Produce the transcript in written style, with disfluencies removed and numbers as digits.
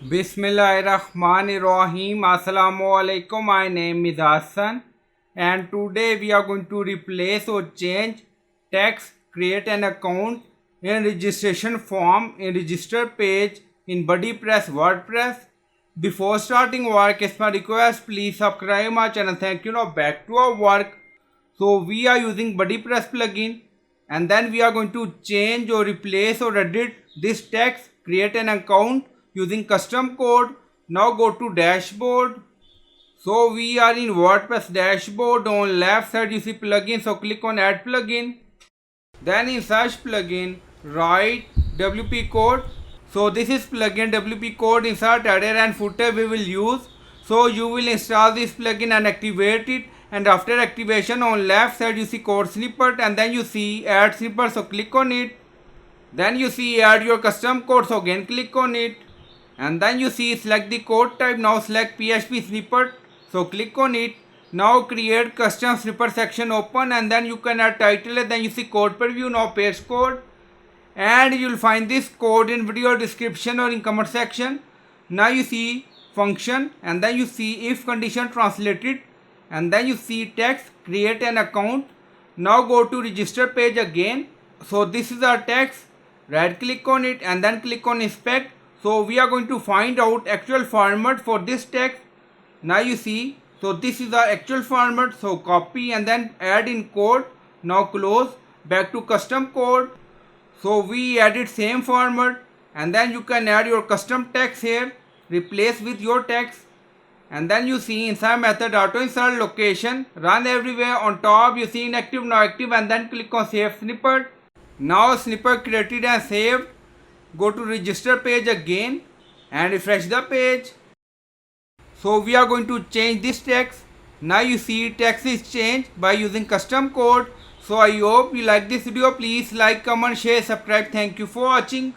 Bismillahirrahmanirrahim. Assalamu alaikum. My name is Hassan, and today we are going to replace or change text, create an account in registration form in register page in BuddyPress WordPress. Before starting work, it's my request, please subscribe my channel. Thank you. Now back to our work. So we are using BuddyPress plugin, and then we are going to change or replace or edit this text, create an account using custom code. Now go to dashboard. So we are in WordPress dashboard. On left side you see plugin, so click on add plugin. Then in search plugin write WP code. So this is plugin WP code. Insert header and footer we will use. So you will install this plugin and activate it, and after activation on left side you see code snippet, and then you see add snippet, so click on it. Then you see add your custom code, so again click on it, and then you see select the code type. Now select PHP snippet, so click on it. Now create custom snippet section, open, and then you can add title. Then you see code preview. Now paste code, and you'll find this code in video description or in comment section. Now you see function, and then you see if condition translated, and then you see text, create an account. Now go to register page again. So this is our text. Right click on it and then click on inspect. So we are going to find out actual format for this text. Now you see, so this is our actual format. So copy and then add in code. Now close, back to custom code. So we added same format, and then you can add your custom text here, replace with your text, and then you see inside method auto insert location, run everywhere. On top you see inactive, now active, and then click on save snippet. Now snippet created and saved. Go to register page again and refresh the page. So we are going to change this text. Now you see text is changed by using custom code. So I hope you like this video. Please like, comment, share, subscribe. Thank you for watching.